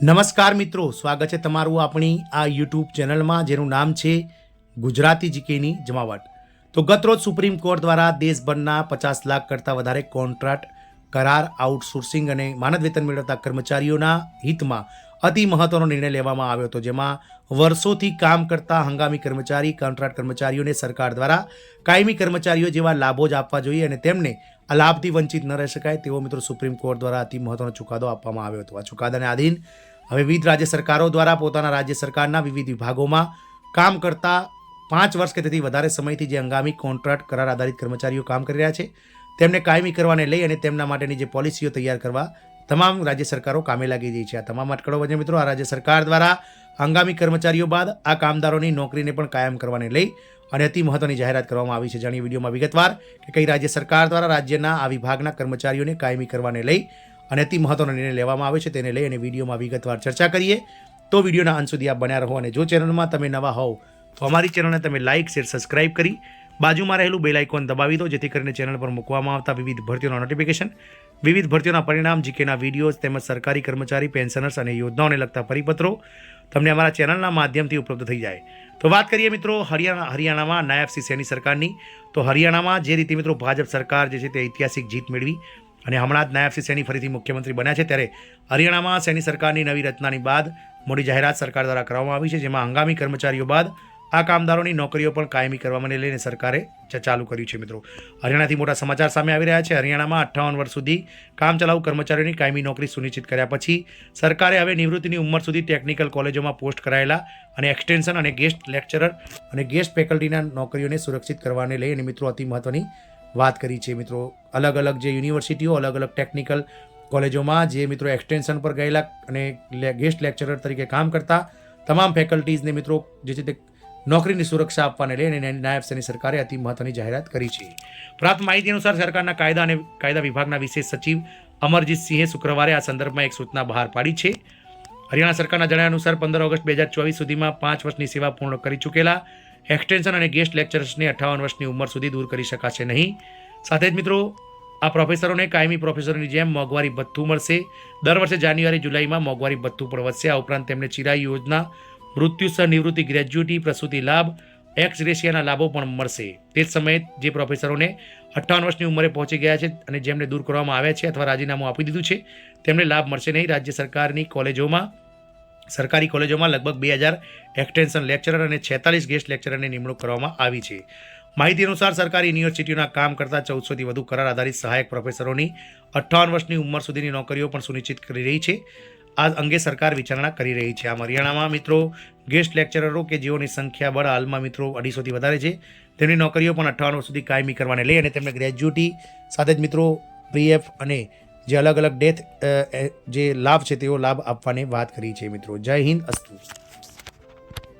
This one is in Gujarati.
નમસ્કાર મિત્રો, સ્વાગત છે તમારું આપણી આ યુટ્યુબ ચેનલમાં જેનું નામ છે ગુજરાતી જીકેની જમાવટ। તો ગતરોજ સુપ્રીમ કોર્ટ દ્વારા દેશભરના 50 લાખ કરતાં વધારે કોન્ટ્રાક્ટ કરાર આઉટસોર્સિંગ અને માનદ વેતન મેળવતા કર્મચારીઓના હિતમાં અતિ મહત્વનો નિર્ણય લેવામાં આવ્યો હતો, જેમાં વર્ષોથી કામ કરતા હંગામી કર્મચારી કોન્ટ્રાક્ટ કર્મચારીઓને સરકાર દ્વારા કાયમી કર્મચારીઓ જેવા લાભો જ આપવા જોઈએ અને તેમને આ લાભથી વંચિત ન રહી શકાય તેવો મિત્રો સુપ્રીમ કોર્ટ દ્વારા અતિ મહત્વનો ચુકાદો આપવામાં આવ્યો હતો। આ ચુકાદાને આધીન હવે વિવિધ રાજ્ય સરકારો દ્વારા પોતાના રાજ્ય સરકારના વિવિધ વિભાગોમાં કામ કરતા 5 વર્ષ કે તેથી વધારે સમયથી જે હંગામી કોન્ટ્રાક્ટ કરાર આધારિત કર્મચારીઓ કામ કરી રહ્યા છે તેમને કાયમી કરવાને લઈ અને તેમના માટેની જે પોલિસીઓ તૈયાર કરવા તમામ રાજ્ય સરકારો કામે લાગી ગઈ છે। આ તમામ અટકળો વચ્ચે મિત્રો આ રાજ્ય સરકાર દ્વારા હંગામી કર્મચારીઓ બાદ આ કામદારોની નોકરીને પણ કાયમ કરવાને લઈ અને અતિ મહત્વની જાહેરાત કરવામાં આવી છે। જાણીએ વિડીયોમાં વિગતવાર કે કઈ રાજ્ય સરકાર દ્વારા રાજ્યના આ વિભાગના કર્મચારીઓને કાયમી કરવાને લઈ અને અતિ મહત્વનો નિર્ણય લેવામાં આવે છે તેને લઈ અને વિડીયોમાં વિગતવાર ચર્ચા કરીએ। તો વિડીયોના અંત સુધી આપ બન્યા રહો અને જો ચેનલમાં તમે નવા હોવ તો અમારી ચેનલને તમે લાઇક શેર સબસ્ક્રાઇબ કરી બાજુમાં રહેલું બેલ આઇકોન દબાવી દો, જેથી કરીને ચેનલ પર મૂકવામાં આવતા વિવિધ ભરતીઓના નોટિફિકેશન, વિવિધ ભરતીઓના પરિણામ, જીકેના વિડીયોઝ તેમજ સરકારી કર્મચારી પેન્શનર્સ અને યોજનાઓને લગતા પરિપત્રો તમને અમારા ચેનલના માધ્યમથી ઉપલબ્ધ થઈ જાય। તો વાત કરીએ મિત્રો હરિયાણામાં નાયબ શ્રી સૈની સરકારની। તો હરિયાણામાં જે રીતે મિત્રો ભાજપ સરકાર જે છે તે ઐતિહાસિક જીત મેળવી અને હમણાં જ નાયબ શ્રી સૈની ફરીથી મુખ્યમંત્રી બન્યા છે, ત્યારે હરિયાણામાં સૈની સરકારની નવી રચનાની બાદ મોટી જાહેરાત સરકાર દ્વારા કરવામાં આવી છે, જેમાં હંગામી કર્મચારીઓ બાદ આ કામદારોની નોકરીઓ પણ કાયમી કરવાને લઈને સરકારે ચાલુ કર્યું છે। મિત્રો હરિયાણાથી મોટા સમાચાર સામે આવી રહ્યા છે। હરિયાણામાં 58 વર્ષ સુધી કામચલાઉ કર્મચારીઓની કાયમી નોકરી સુનિશ્ચિત કર્યા પછી સરકારે હવે નિવૃત્તિની ઉંમર સુધી ટેકનિકલ કોલેજોમાં પોસ્ટ કરાયેલા અને એક્સટેન્શન અને ગેસ્ટ લેક્ચરર અને ગેસ્ટ ફેકલ્ટીના નોકરીઓને સુરક્ષિત કરવાને લઈને મિત્રો અતિ મહત્વની વાત કરી છે। મિત્રો અલગ અલગ જે યુનિવર્સિટીઓ અલગ અલગ ટેકનિકલ કોલેજોમાં જે મિત્રો એક્સટેન્શન પર ગયેલા અને ગેસ્ટ લેક્ચરર તરીકે કામ કરતા તમામ ફેકલ્ટીઝને મિત્રો જે છે તે નોકરીની સુરક્ષા આપવાને લઈને નાયબ સૈની સરકારે અતિ મહત્વની જાહેરાત કરી છે। પ્રાપ્ત માહિતી અનુસાર સરકારના કાયદા વિભાગના વિશેષ સચિવ અમરજીત સિંહે શુક્રવારે આ સંદર્ભમાં એક સૂચના બહાર પાડી છે। હરિયાણા સરકારના જણાવ્યા અનુસાર 15 ઓગસ્ટ 2024 સુધીમાં 5 વર્ષની સેવા પૂર્ણ કરી ચૂકેલા એક્સટેન્શન અને ગેસ્ટ લેક્ચરર્સને 58 વર્ષની ઉંમર સુધી દૂર કરી શકાશે નહીં। સાથે જ મિત્રો આ પ્રોફેસરોને કાયમી પ્રોફેસરોની જેમ મોંઘવારી ભથ્થું મળશે। દર વર્ષે જાન્યુઆરી જુલાઈમાં મોંઘવારી ભથ્થું પણ વધશે। આ ઉપરાંત તેમને ચિરાઈ યોજના, મૃત્યુ સહ નિવૃત્તિ, ગ્રેજ્યુટી, પ્રસૂતિ લાભ, એક્સ રેશિયાના લાભો પણ મળશે। તે જ સમયે જે પ્રોફેસરોને 58 વર્ષની ઉંમરે પહોંચી ગયા છે અને જેમને દૂર કરવામાં આવ્યા છે અથવા રાજીનામું આપી દીધું છે તેમને લાભ મળશે નહીં। રાજ્ય સરકારી કોલેજોમાં લગભગ 2000 એક્સટેન્શન લેક્ચરર અને 46 ગેસ્ટ લેક્ચરરની નિમણૂક કરવામાં આવી છે। માહિતી અનુસાર સરકારી યુનિવર્સિટીઓના કામ કરતા 1400થી વધુ કરાર આધારિત સહાયક પ્રોફેસરોની 58 વર્ષની ઉંમર સુધીની નોકરીઓ પણ સુનિશ્ચિત કરી રહી છે। આ અંગે સરકાર વિચારણા કરી રહી છે। આમ હરિયાણામાં મિત્રો ગેસ્ટ લેક્ચરરો કે જેઓની સંખ્યા બળ હાલમાં મિત્રો 250થી વધારે છે તેમની નોકરીઓ પણ 58 વર્ષ સુધી કાયમી કરવાને લઈ અને તેમને ગ્રેજ્યુટી સાથે જ મિત્રો પીએફ અને જે અલગ અલગ ડેથ જે લાભ છે તેઓ લાભ આપવાની વાત કરી છે। મિત્રો જય હિન્દ, અસ્તુ।